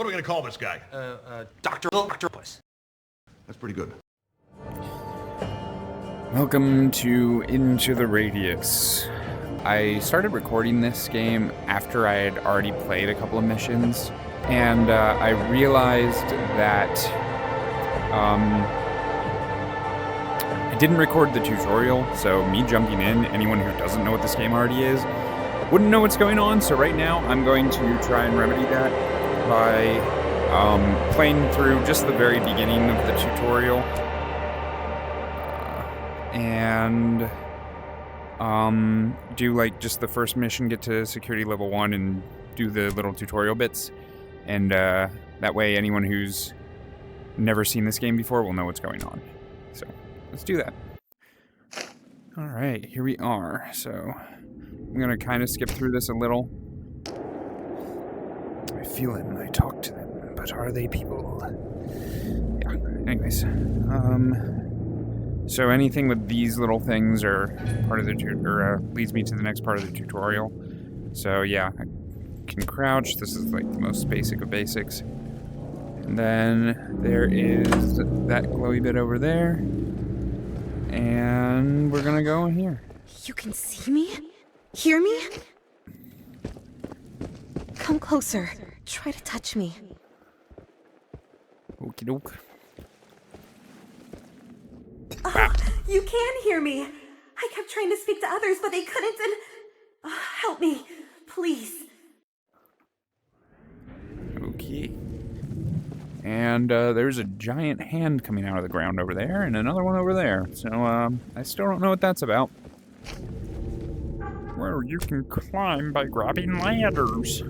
What are we gonna call this guy? Dr. Octopus. That's pretty good. Welcome to Into the Radius. I started recording this game after I had already played a couple of missions, and I realized that I didn't record the tutorial, so me jumping in, anyone who doesn't know what this game already is, wouldn't know what's going on, so right now I'm going to try and remedy that by playing through just the very beginning of the tutorial. And do like just the first mission, get to security level 1 and do the little tutorial bits. And that way anyone who's never seen this game before will know what's going on. So let's do that. Alright, here we are. So I'm gonna kind of skip through this a little. I feel it when I talk to them, but are they people? Yeah, anyways. So anything with these little things are part of the leads me to the next part of the tutorial. So yeah, I can crouch. This is like the most basic of basics. And then there is that glowy bit over there. And we're gonna go in here. You can see me? Hear me? Come closer. Try to touch me. Okie doke. Oh, you can hear me. I kept trying to speak to others, but they couldn't, and... help me, please. Okay. And there's a giant hand coming out of the ground over there, and another one over there. So, I still don't know what that's about. Well, you can climb by grabbing ladders.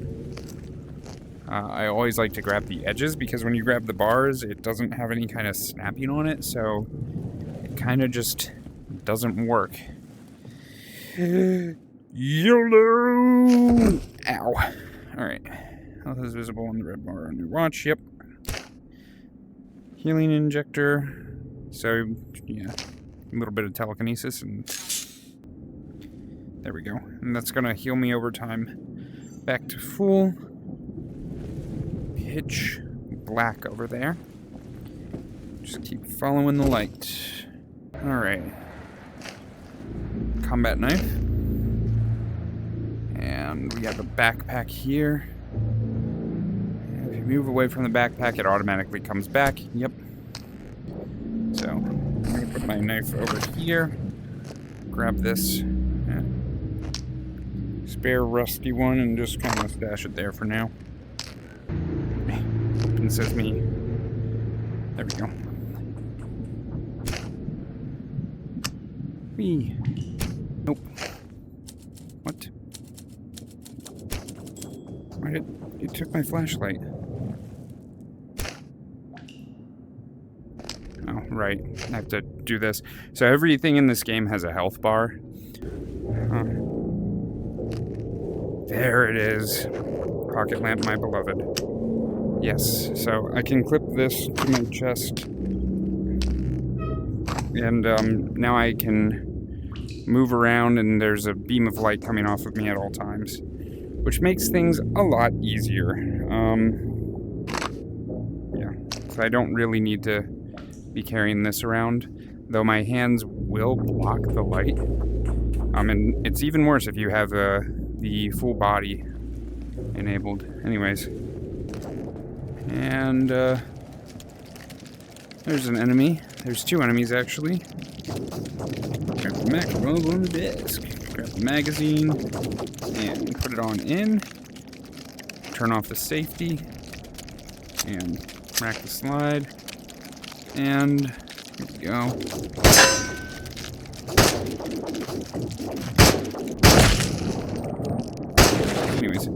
I always like to grab the edges, because when you grab the bars, it doesn't have any kind of snapping on it, so... kind of just doesn't work. YOLO! Ow. Alright. Health is visible on the red bar on your watch. Yep. Healing injector. So, yeah. A little bit of telekinesis and... there we go. And that's gonna heal me over time. Back to full. Pitch black over there. Just keep following the light. Alright. Combat knife. And we have a backpack here. And if you move away from the backpack, it automatically comes back. Yep. So, I'm going to put my knife over here. Grab this spare rusty one and just kind of stash it there for now. Open sesame. There we go. Nope. What? Why did it took my flashlight? Oh, right. I have to do this. So everything in this game has a health bar. There it is. Pocket lamp, my beloved. Yes, so I can clip this to my chest. And now I can move around and there's a beam of light coming off of me at all times, which makes things a lot easier. Yeah, so I don't really need to be carrying this around, though my hands will block the light. And it's even worse if you have the full body enabled. Anyways. And there's an enemy. There's two enemies, actually. Grab the Mac, roll on the desk. Grab the magazine, and put it on in. Turn off the safety, and rack the slide. And here we go. Anyways.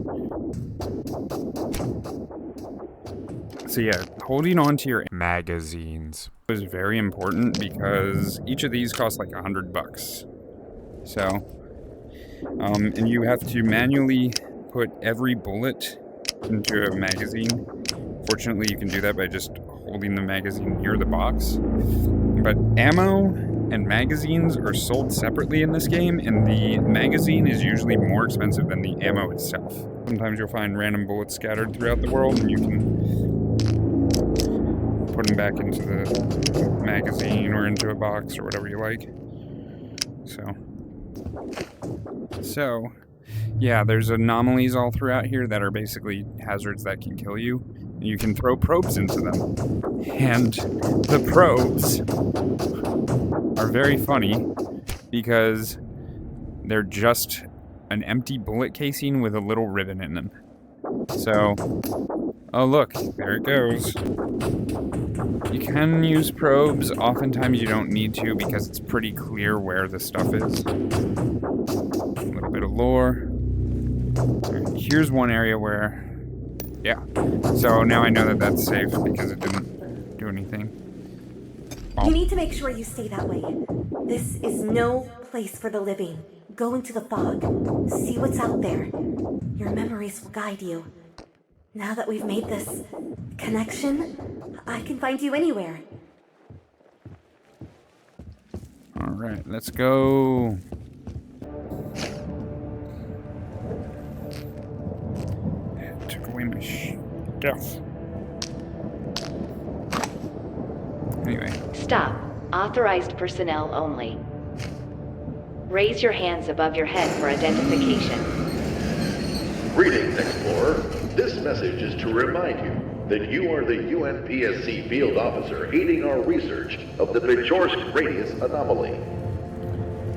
So yeah, holding on to your magazines is very important because each of these costs like $100. So, and you have to manually put every bullet into a magazine. Fortunately, you can do that by just holding the magazine near the box. But ammo and magazines are sold separately in this game, and the magazine is usually more expensive than the ammo itself. Sometimes you'll find random bullets scattered throughout the world, and you can put them back into the magazine or into a box or whatever you like. So, yeah, there's anomalies all throughout here that are basically hazards that can kill you. You can throw probes into them. And the probes are very funny because they're just an empty bullet casing with a little ribbon in them. So, oh look, there it goes. You can use probes. Oftentimes you don't need to because it's pretty clear where the stuff is. A little bit of lore. Here's one area where, yeah. So now I know that that's safe because it didn't do anything. You need to make sure you stay that way. This is no place for the living. Go into the fog. See what's out there. Your memories will guide you. Now that we've made this connection, I can find you anywhere. Alright, let's go. Took away my stuff. Anyway. Stop. Authorized personnel only. Raise your hands above your head for identification. Greetings, Explorer. This message is to remind you that you are the UNPSC field officer aiding our research of the Pechorsk radius anomaly.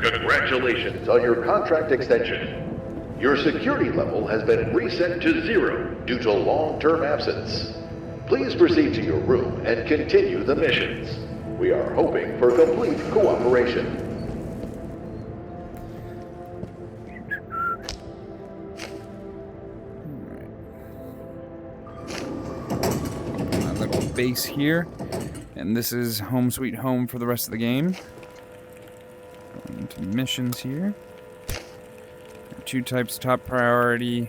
Congratulations on your contract extension. Your security level has been reset to 0 due to long-term absence. Please proceed to your room and continue the missions. We are hoping for complete cooperation. Base here, and this is home sweet home for the rest of the game. Going into missions here. 2 types: top priority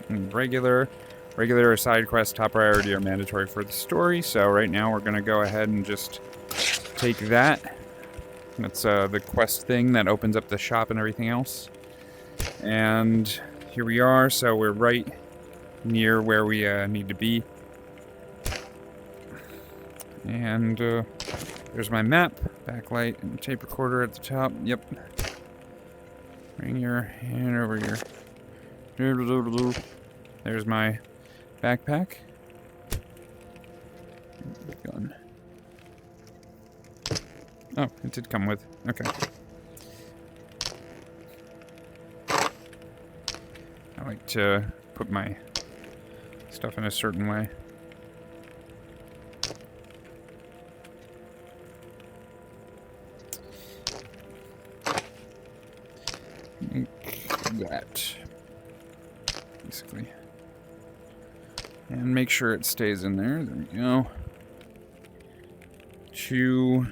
and regular. Regular or side quest, top priority are mandatory for the story, so right now we're going to go ahead and just take that. That's the quest thing that opens up the shop and everything else. And here we are, so we're right near where we need to be. And there's my map, backlight, and tape recorder at the top. Yep. Bring your hand over here. There's my backpack. Gun. Oh, it did come with. Okay. I like to put my stuff in a certain way. That basically, and make sure it stays in there. There we go. 2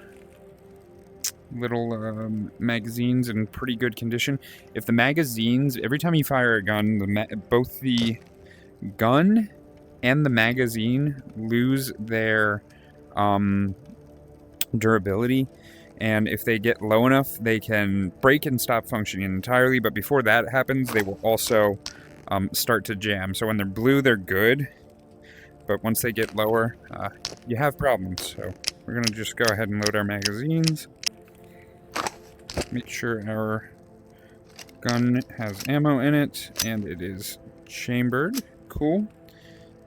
little magazines in pretty good condition. If the magazines, every time you fire a gun, both the gun and the magazine lose their durability. And if they get low enough, they can break and stop functioning entirely. But before that happens, they will also start to jam. So when they're blue, they're good. But once they get lower, you have problems. So we're going to just go ahead and load our magazines. Make sure our gun has ammo in it. And it is chambered. Cool.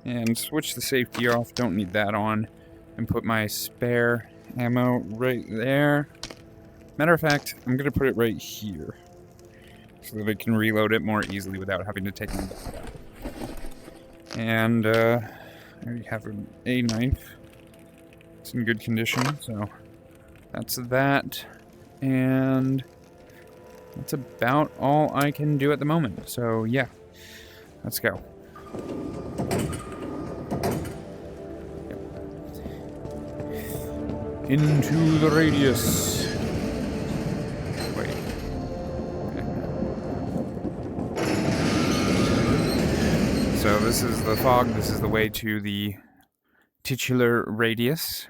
And switch the safety off. Don't need that on. And put my spare ammo right there. Matter of fact, I'm going to put it right here so that I can reload it more easily without having to take my gun out. And I already have a knife. It's in good condition, so that's that. And that's about all I can do at the moment. So yeah, let's go. Into the radius. Wait. Okay. So this is the fog. This is the way to the titular radius.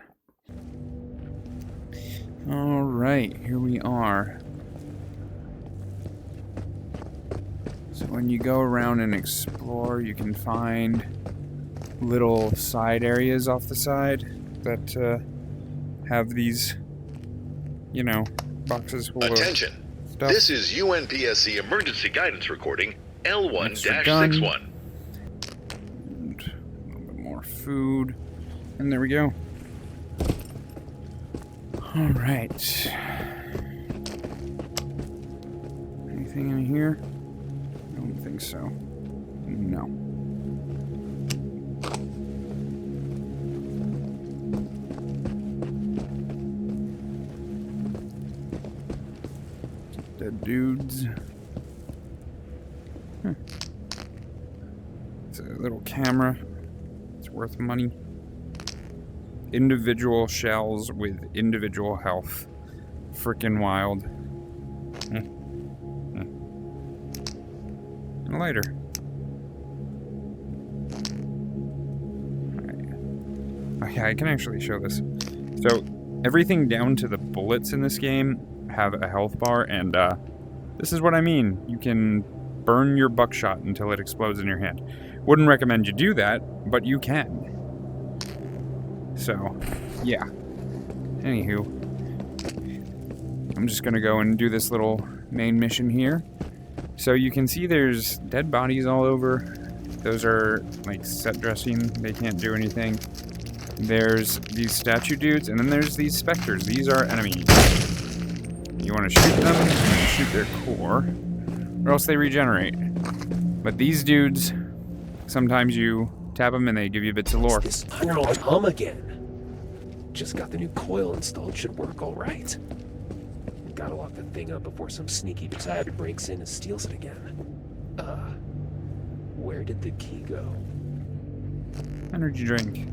Alright, here we are. So when you go around and explore, you can find little side areas off the side. that have these, you know, boxes full Attention. of stuff. This is UNPSC emergency guidance recording Extra L1-61. gun. And a little bit more food. And there we go. Alright. Anything in here? I don't think so. No. Dead dudes. It's a little camera. It's worth money. Individual shells with individual health. Frickin' wild. And a lighter. Alright. Oh yeah, I can actually show this. So, everything down to the bullets in this game have a health bar, and this is what I mean. You can burn your buckshot until it explodes in your hand. Wouldn't recommend you do that, but you can. So, yeah. Anywho, I'm just gonna go and do this little main mission here. So you can see there's dead bodies all over. Those are like set dressing, they can't do anything. There's these statue dudes, and then there's these specters. These are enemies. You want to shoot them, shoot their core, or else they regenerate. But these dudes, sometimes you tap them and they give you bits of lore. This iron hum again. Just got the new coil installed, should work all right. Gotta lock the thing up before some sneaky bastard breaks in and steals it again. Where did the key go? Energy drink.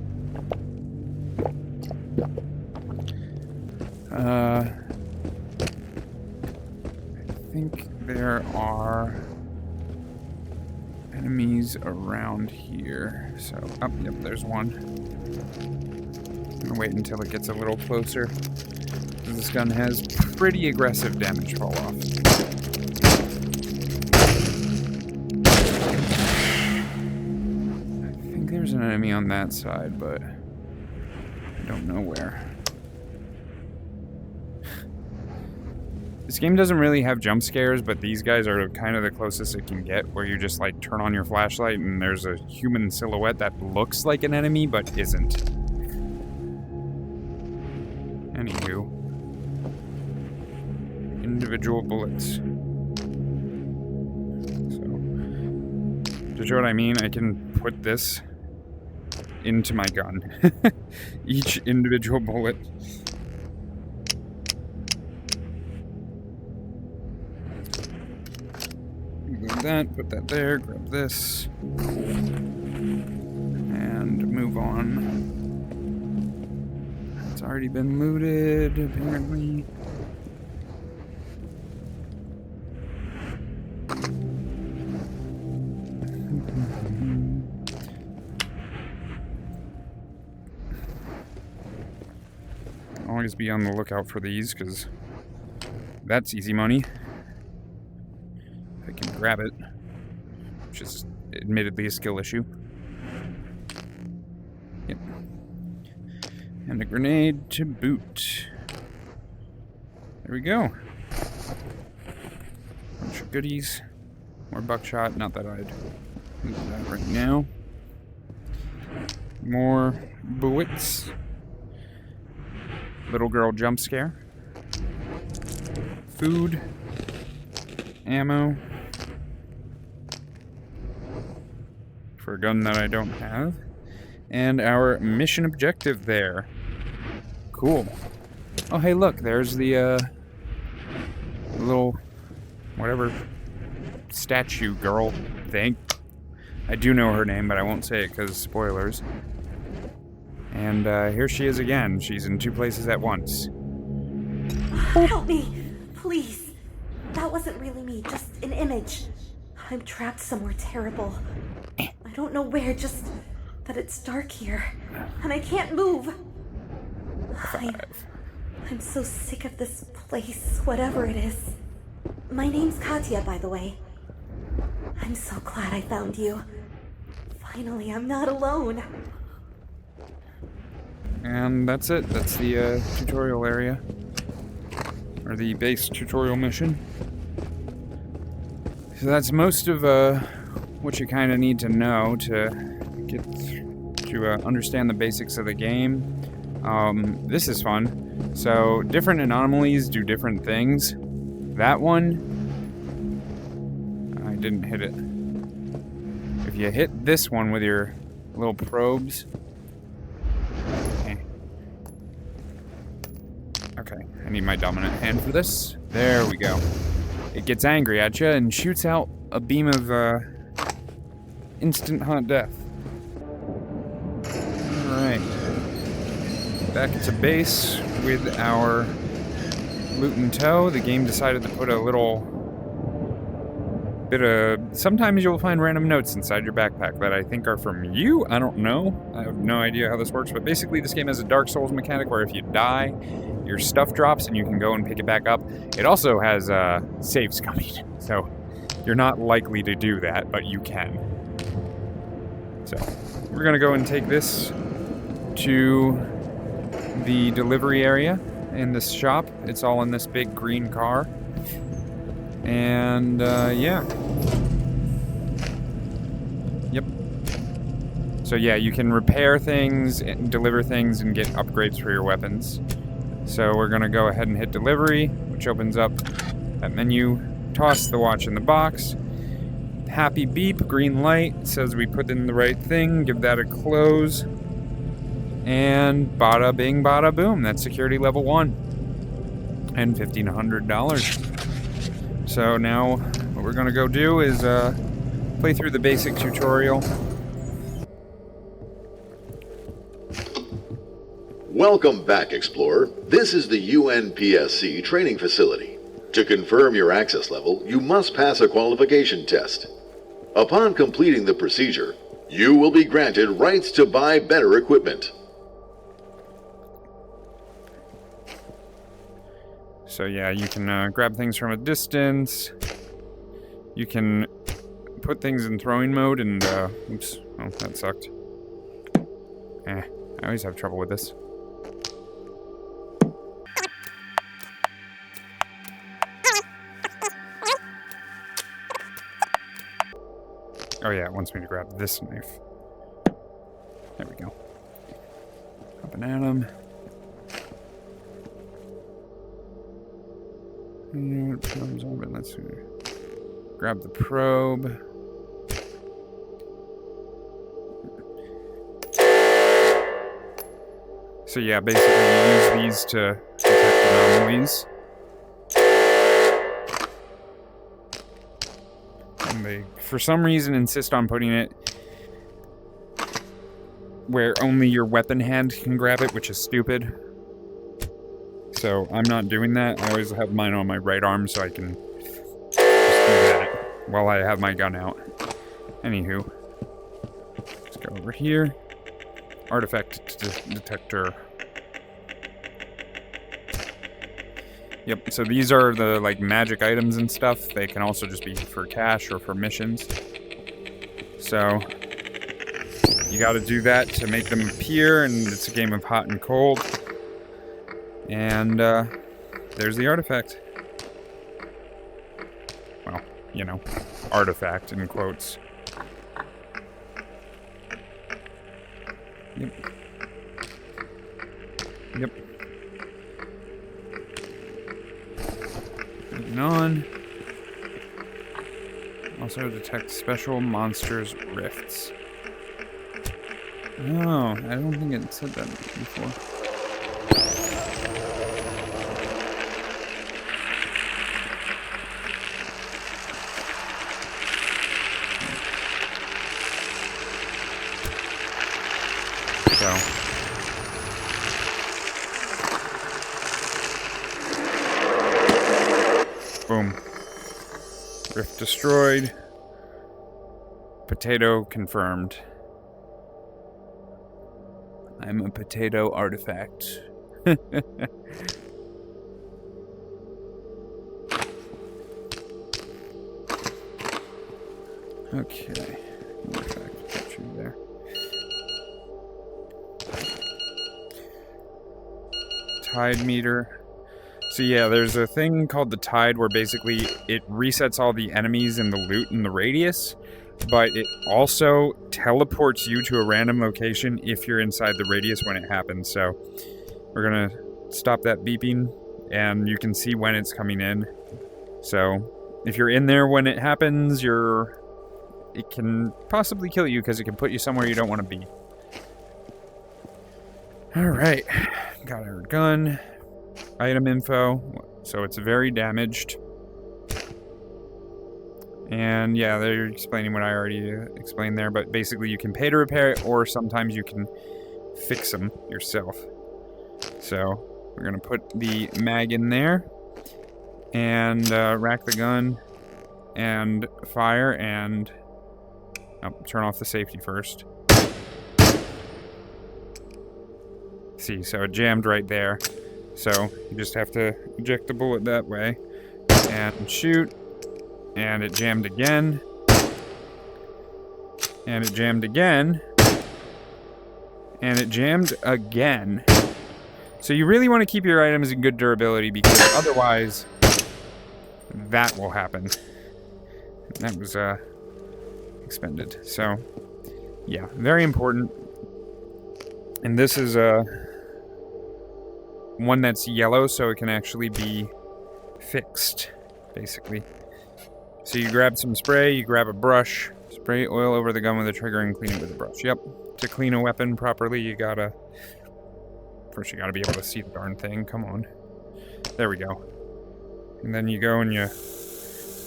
I think there are enemies around here. So, oh, yep, there's one. I'm gonna wait until it gets a little closer. This gun has pretty aggressive damage fall off. I think there's an enemy on that side, but I don't know where. This game doesn't really have jump scares, but these guys are kind of the closest it can get, where you just like turn on your flashlight and there's a human silhouette that looks like an enemy but isn't. Anywho. Individual bullets. So, to show what I mean, I can put this into my gun. Each individual bullet. Grab that, put that there, grab this. And move on. It's already been looted, apparently. Always be on the lookout for these, because that's easy money. If I can grab it, which is admittedly a skill issue. Yep. And a grenade to boot. There we go. Bunch of goodies. More buckshot, not that I'd use that right now. More bullets. Little girl jump scare. Food. Ammo. For a gun that I don't have. And our mission objective there. Cool. Oh, hey, look, there's the, little, whatever, statue girl thing. I do know her name, but I won't say it because spoilers. And, here she is again. She's in two places at once. Help me, please. That wasn't really me, just an image. I'm trapped somewhere terrible. I don't know where, just that it's dark here, and I can't move. I'm so sick of this place, whatever it is. My name's Katya, by the way. I'm so glad I found you. Finally, I'm not alone. And that's it. That's the tutorial area. Or the base tutorial mission. So that's most of what you kind of need to know to get to understand the basics of the game. This is fun. So different anomalies do different things. That one, I didn't hit it. If you hit this one with your little probes. Okay, I need my dominant hand for this. There we go. It gets angry at you and shoots out a beam of instant hot death. Alright. Back to base with our loot in tow. The game decided to put a little bit of... Sometimes you'll find random notes inside your backpack that I think are from you. I don't know. I have no idea how this works, but basically this game has a Dark Souls mechanic where if you die, your stuff drops and you can go and pick it back up. It also has saves coming, so you're not likely to do that, but you can. So we're gonna go and take this to the delivery area in this shop. It's all in this big green car. And yeah. Yep. So yeah, you can repair things, and deliver things, and get upgrades for your weapons. So we're gonna go ahead and hit delivery, which opens up that menu. Toss the watch in the box. Happy beep, green light, says we put in the right thing. Give that a close. And bada bing, bada boom. That's security level 1. And $1,500. So now what we're gonna go do is play through the basic tutorial. Welcome back, Explorer. This is the UNPSC training facility. To confirm your access level, you must pass a qualification test. Upon completing the procedure, you will be granted rights to buy better equipment. So yeah, you can grab things from a distance. You can put things in throwing mode and, oops, oh, that sucked. I always have trouble with this. Oh yeah, it wants me to grab this knife. There we go. Up and at him. Probes orbit. Let's grab the probe. So yeah, basically you use these to detect anomalies. And they, for some reason, insist on putting it where only your weapon hand can grab it, which is stupid. So I'm not doing that. I always have mine on my right arm so I can just do that while I have my gun out. Anywho, let's go over here. Artifact detector. Yep, so these are the like magic items and stuff. They can also just be for cash or for missions. So you gotta do that to make them appear, and it's a game of hot and cold. And there's the artifact. Well, you know, artifact in quotes. Yep. Yep. Moving on. Also detect special monsters rifts. Oh, I don't think it said that before. Boom. Rift destroyed. Potato confirmed. I'm a potato artifact. Okay. Artifact, put you there. Tide meter. So yeah, there's a thing called the tide where basically it resets all the enemies and the loot in the radius, but it also teleports you to a random location if you're inside the radius when it happens. So we're gonna stop that beeping, and you can see when it's coming in. So if you're in there when it happens, it can possibly kill you because it can put you somewhere you don't want to be. Alright, got our gun. Item info, so it's very damaged. And yeah, they're explaining what I already explained there, but basically you can pay to repair it, or sometimes you can fix them yourself. So we're gonna put the mag in there, and rack the gun, and fire, and turn off the safety first. See, so it jammed right there. So you just have to eject the bullet that way and shoot, and it jammed again, and it jammed again, and it jammed again. So you really want to keep your items in good durability, because otherwise that will happen. That was expended. So yeah, very important. And this is one that's yellow, so it can actually be fixed, basically. So you grab some spray, you grab a brush, spray oil over the gun with a trigger, and clean it with a brush. Yep. To clean a weapon properly, first you gotta be able to see the darn thing. Come on. There we go. And then you go and you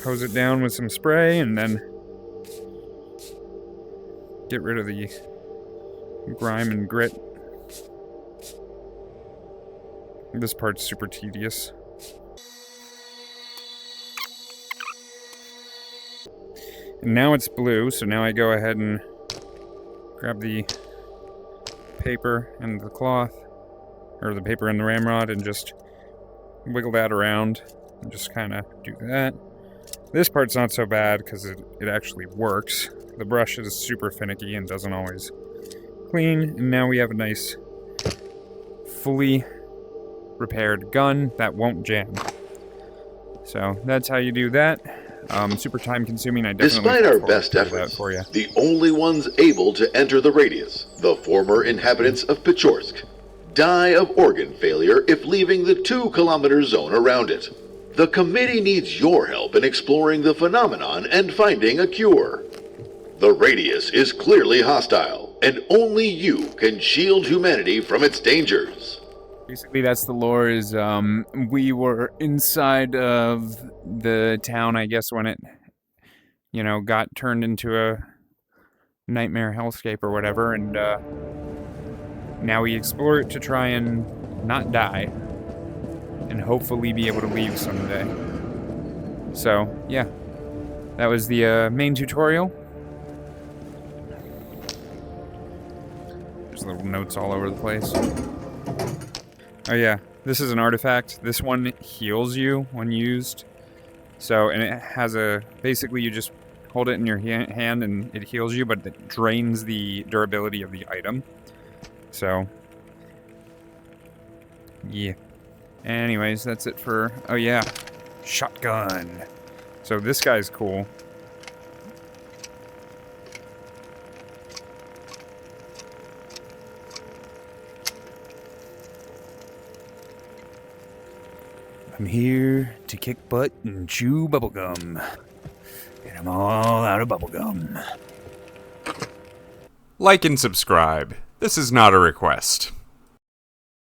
hose it down with some spray, and then get rid of the grime and grit. This part's super tedious. And now it's blue, so now I go ahead and grab the paper and the cloth, or the paper and the ramrod, and just wiggle that around, and just kind of do that. This part's not so bad, because it actually works. The brush is super finicky and doesn't always clean, and now we have a nice, fully repaired gun that won't jam. So that's how you do that. Super time consuming. I definitely Despite our best efforts, for you. the only ones able to enter the radius, the former inhabitants of Pechorsk, die of organ failure if leaving the 2-kilometer zone around it. The committee needs your help in exploring the phenomenon and finding a cure. The radius is clearly hostile, and only you can shield humanity from its dangers. Basically, that's the lore, is we were inside of the town, I guess, when it, got turned into a nightmare hellscape or whatever, and now we explore it to try and not die, and hopefully be able to leave someday. So, yeah, that was the main tutorial. There's little notes all over the place. Oh yeah, this is an artifact. This one heals you when used. So, and it has basically you just hold it in your hand and it heals you, but it drains the durability of the item. So, yeah. Anyways, that's it for, oh yeah, shotgun. So this guy's cool. I'm here to kick butt and chew bubblegum. And I'm all out of bubblegum. Like and subscribe. This is not a request.